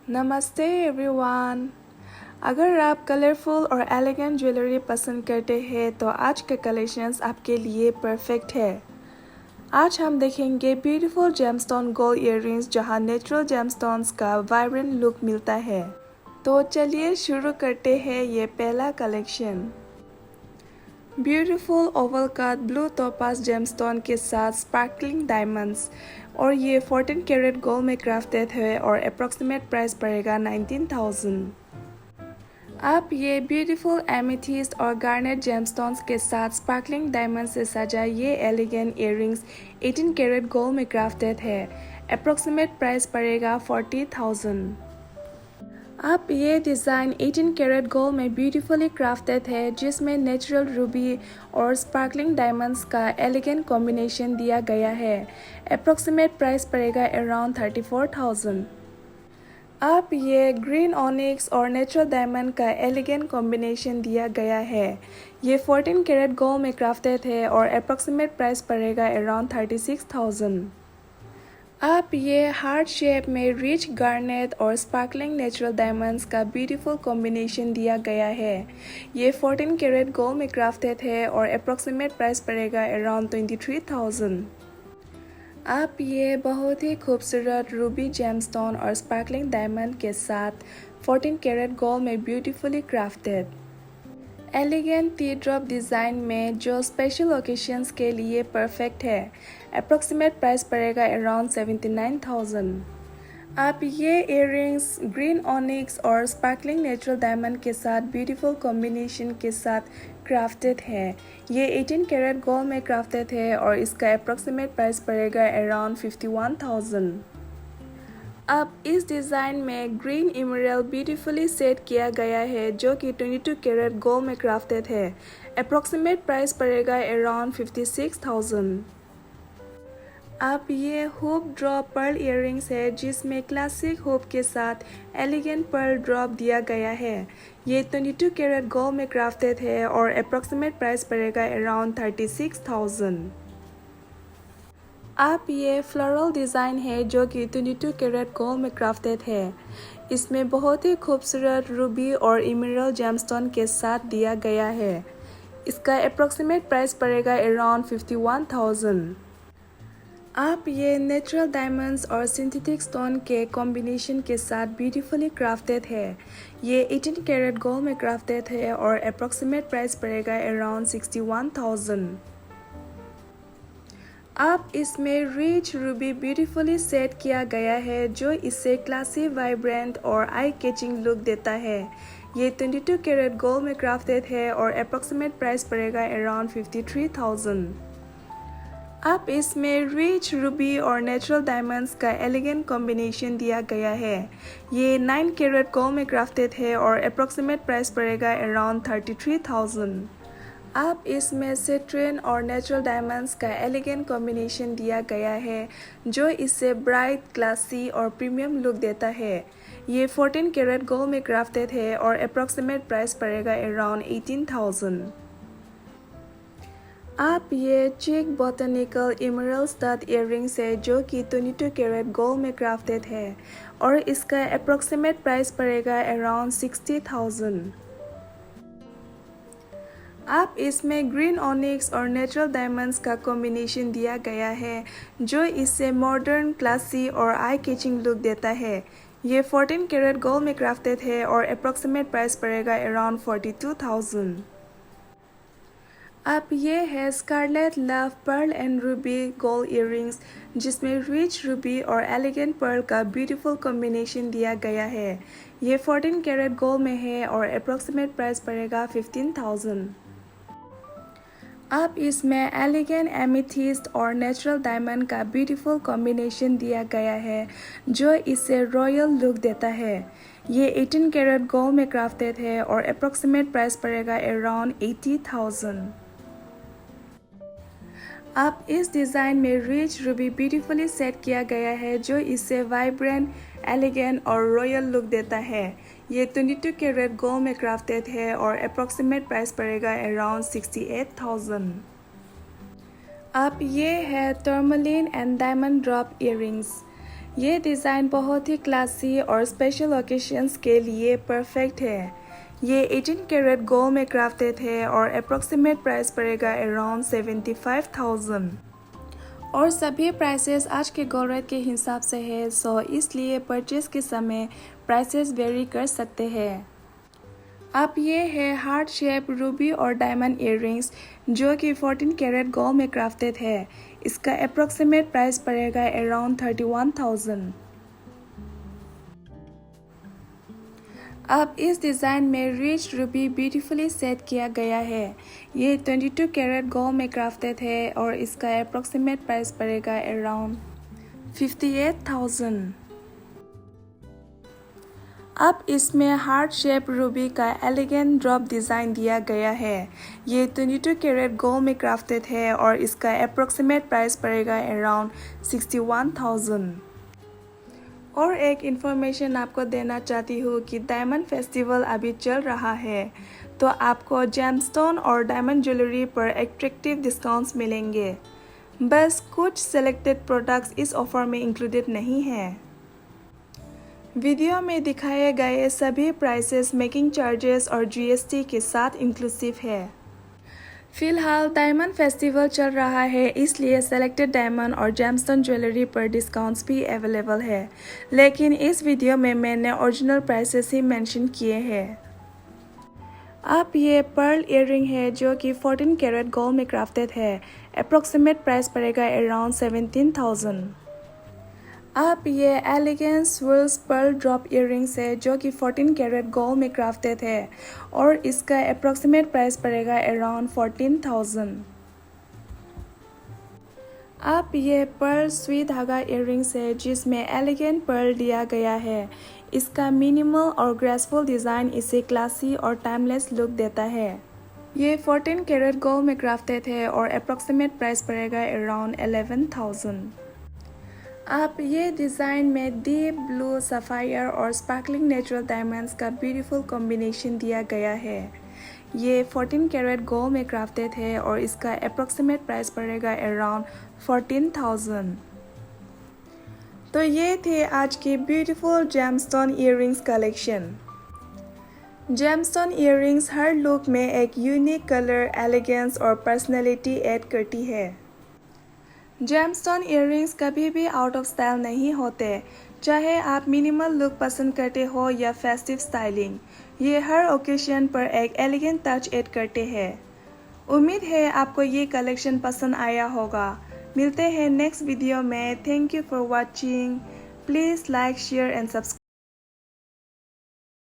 नमस्ते एवरीवन। अगर आप कलरफुल और एलिगेंट ज्वेलरी पसंद करते हैं तो आज के कलेक्शंस आपके लिए परफेक्ट है। आज हम देखेंगे ब्यूटीफुल जेमस्टोन गोल्ड इयररिंग्स जहां नेचुरल जेमस्टोन्स का वाइब्रेंट लुक मिलता है। तो चलिए शुरू करते हैं ये पहला collection. Beautiful Oval cut blue topaz gemstone के साथ स्पार्कलिंग डायमंड्स और ये 14 कैरेट गोल्ड में क्राफ्टेड है और अप्रॉक्सीमेट प्राइस पड़ेगा 19,000। आप ये ब्यूटीफुल एमेथिस्ट और गार्नेट जेमस्टोन्स के साथ स्पार्कलिंग डायमंड से सजा ये एलिगेंट इयररिंग्स 18 कैरेट गोल्ड में क्राफ्टेड है। अप्रॉक्सीमेट प्राइस पड़ेगा 40,000। आप ये डिज़ाइन 18 कैरेट गोल्ड में ब्यूटीफुली क्राफ्टेड है जिसमें नेचुरल रूबी और स्पार्कलिंग डायमंड्स का एलिगेंट कॉम्बिनेशन दिया गया है। अप्रॉक्सीमेट प्राइस पड़ेगा अराउंड 34,000। आप ये ग्रीन ऑनिक्स और नेचुरल डायमंड का एलिगेंट कॉम्बिनेशन दिया गया है। ये 14 कैरेट गोल्ड में क्राफ्टेड है और अप्रॉक्सीमेट प्राइस पड़ेगा अराउंड 36,000। आप ये हार्ट शेप में रिच गार्नेट और स्पार्कलिंग नेचुरल डायमंड्स का ब्यूटीफुल कॉम्बिनेशन दिया गया है। ये 14 कैरेट गोल्ड में क्राफ्टेड है और अप्रॉक्सीमेट प्राइस पड़ेगा अराउंड 23,000। आप ये बहुत ही खूबसूरत रूबी जेमस्टोन और स्पार्कलिंग डायमंड के साथ 14 कैरेट गोल्ड में beautifully crafted elegant T drop design में जो स्पेशल ओकेशंस के लिए परफेक्ट है। अप्रॉक्सीमेट प्राइस पड़ेगा अराउंड 79,000। आप ये इयररिंग्स ग्रीन ऑनिक्स और स्पार्कलिंग नेचुरल डायमंड के साथ ब्यूटीफुल कॉम्बिनेशन के साथ क्राफ्टेड है। ये 18 कैरेट गोल्ड में क्राफ्टेड है और इसका अप्रॉक्सीमेट प्राइस पड़ेगा अराउंड 51,000। अब इस डिज़ाइन में ग्रीन इमरल्ड ब्यूटीफुली सेट किया गया है जो कि 22 कैरेट गोल्ड में क्राफ्टेड है। अप्रॉक्सीमेट प्राइस पड़ेगा अराउंड 56,000। अब ये हुप ड्रॉप पर्ल इयररिंग्स है जिसमें क्लासिक हुप के साथ एलिगेंट पर्ल ड्रॉप दिया गया है। ये 22 कैरेट गोल्ड में क्राफ्टेड है और अप्रॉक्सीमेट प्राइस पड़ेगा अराउंड 36,000। आप ये फ्लोरल डिज़ाइन है जो कि 22 कैरेट गोल्ड में क्राफ्टेड है। इसमें बहुत ही खूबसूरत रूबी और इमरल्ड जेमस्टोन के साथ दिया गया है। इसका अप्रॉक्सीमेट प्राइस पड़ेगा अराउंड 51,000। आप ये नेचुरल डायमंड्स और सिंथेटिक स्टोन के कॉम्बिनेशन के साथ ब्यूटीफुली क्राफ्टेड है। ये 18 कैरेट गोल्ड में क्राफ्टेड है और अप्रॉक्सीमेट प्राइस पड़ेगा अराउंड 61,000। आप इसमें रिच रूबी ब्यूटीफुली सेट किया गया है जो इसे क्लासी वाइब्रेंट और आई कैचिंग लुक देता है। ये 22 कैरेट गोल्ड में क्राफ्टेड है और अप्रॉक्सीमेट प्राइस पड़ेगा अराउंड 53,000। आप इसमें रिच रूबी और नेचुरल डायमंड्स का एलिगेंट कॉम्बिनेशन दिया गया है। ये 9 कैरेट गोल्ड में क्राफ्टेड है और अप्रॉक्सीमेट प्राइस पड़ेगा अराउंड 33,000। आप इसमें सिट्रिन और नेचुरल डायमंड्स का एलिगेंट कॉम्बिनेशन दिया गया है जो इसे ब्राइट क्लासी और प्रीमियम लुक देता है। ये 14 कैरेट गोल्ड में क्राफ्टेड है और अप्रॉक्सीमेट प्राइस पड़ेगा अराउंड 18,000। आप ये चिक बोटेनिकल इमरल्ड स्टड इयररिंग्स है जो कि 22 कैरेट गोल्ड में क्राफ्टेड है और इसका अप्रॉक्सीमेट प्राइस पड़ेगा अराउंड 60,000। आप इसमें ग्रीन ऑनिक्स और नेचुरल डायमंड्स का कॉम्बिनेशन दिया गया है जो इसे मॉडर्न क्लासी और आई कैचिंग लुक देता है। ये 14 कैरेट गोल्ड में क्राफ्टेड है और अप्रॉक्सीमेट प्राइस पड़ेगा अराउंड 42,000। अब ये है scarlet love pearl and ruby gold earrings जिसमें रिच रूबी और एलिगेंट पर्ल का ब्यूटीफुल कॉम्बिनेशन दिया गया है। ये 14 कैरेट गोल्ड में है और अप्रॉक्सीमेट प्राइस पड़ेगा 15,000। अब इसमें एलिगेंट एमेथिस्ट और नेचुरल डायमंड का ब्यूटीफुल कॉम्बिनेशन दिया गया है जो इसे रॉयल लुक देता है। ये 18 कैरेट गोल्ड में क्राफ्टेड है और अप्रॉक्सीमेट प्राइस पड़ेगा अराउंड 80,000। अब इस डिज़ाइन में रिच रूबी ब्यूटीफुली सेट किया गया है जो इसे वाइब्रेंट एलिगेंट और रॉयल लुक देता है। ये 22 कैरेट गोल्ड में क्राफ्टेड है और अप्रॉक्सीमेट प्राइस पड़ेगा अराउंड 68,000। अब ये है tourmaline and diamond drop earrings. ये डिज़ाइन बहुत ही क्लासी और स्पेशल ओकेशंस के लिए परफेक्ट है। ये 18 कैरेट गोल्ड में क्राफ्टेड है और अप्रॉक्सीमेट प्राइस पड़ेगा अराउंड 75,000। और सभी प्राइसेस आज के गोल्ड रेट के हिसाब से है, सो इसलिए परचेज के समय प्राइसेस वेरी कर सकते हैं। अब ये है हार्ट शेप रूबी और डायमंड इयररिंग्स जो कि 14 कैरेट गोल्ड में क्राफ्टेड है। इसका अप्रॉक्सीमेट प्राइस पड़ेगा अराउंड 31,000। अब इस डिज़ाइन में रिच रूबी ब्यूटीफुली सेट किया गया है। ये 22 कैरेट गोल्ड में क्राफ्टेड है और इसका अप्रॉक्सीमेट प्राइस पड़ेगा अराउंड 58,000। अब इसमें हार्ट शेप रूबी का एलिगेंट ड्रॉप डिज़ाइन दिया गया है। ये 22 कैरेट गोल्ड में क्राफ्टेड है और इसका अप्रॉक्सीमेट प्राइस पड़ेगा अराउंड 61,000। और एक इन्फॉर्मेशन आपको देना चाहती हूँ कि डायमंड फेस्टिवल अभी चल रहा है, तो आपको जेमस्टोन और डायमंड ज्वेलरी पर एट्रैक्टिव डिस्काउंट्स मिलेंगे। बस कुछ सेलेक्टेड प्रोडक्ट्स इस ऑफर में इंक्लूडेड नहीं हैं। वीडियो में दिखाए गए सभी प्राइसेस मेकिंग चार्जेस और जीएसटी के साथ इंक्लूसिव है। फिलहाल डायमंड फेस्टिवल चल रहा है, इसलिए सेलेक्टेड डायमंड और जेमस्टोन ज्वेलरी पर डिस्काउंट्स भी अवेलेबल है, लेकिन इस वीडियो में मैंने ओरिजिनल प्राइसेस ही मेंशन किए हैं। अब ये पर्ल इयररिंग है जो कि 14 कैरेट गोल्ड में क्राफ्टेड है। अप्रॉक्सीमेट प्राइस पड़ेगा अराउंड 17,000। अब ये एलिगेंस स्विल्स पर्ल ड्रॉप इयररिंग्स है जो कि 14 कैरेट गोल्ड में क्राफ्टेड है और इसका अप्रॉक्सीमेट प्राइस पड़ेगा अराउंड 14,000। अब ये पर्ल सुई धागा इयररिंग्स है जिसमें एलिगेंट पर्ल दिया गया है। इसका मिनिमल और ग्रेसफुल डिज़ाइन इसे क्लासी और टाइमलेस लुक देता है। ये 14 कैरेट गोल्ड में क्राफ्टेड है और अप्रॉक्सीमेट प्राइस पड़ेगा अराउंड 11,000। अब ये डिज़ाइन में डीप ब्लू सफ़ायर और स्पार्कलिंग नेचुरल डायमंड्स का ब्यूटीफुल कॉम्बिनेशन दिया गया है। ये 14 कैरेट गोल्ड में क्राफ्टेड है और इसका अप्रॉक्सीमेट प्राइस पड़ेगा अराउंड 14,000। तो ये थे आज की beautiful gemstone earrings collection. Gemstone earrings हर लुक में एक यूनिक कलर, एलिगेंस और पर्सनैलिटी ऐड करती है। जेमस्टोन इयररिंग्स कभी भी आउट ऑफ स्टाइल नहीं होते, चाहे आप मिनिमल लुक पसंद करते हो या फेस्टिव स्टाइलिंग, ये हर ओकेजन पर एक एलिगेंट टच ऐड करते हैं। उम्मीद है आपको ये कलेक्शन पसंद आया होगा। मिलते हैं नेक्स्ट वीडियो में। Thank you for watching. Please like, share and subscribe.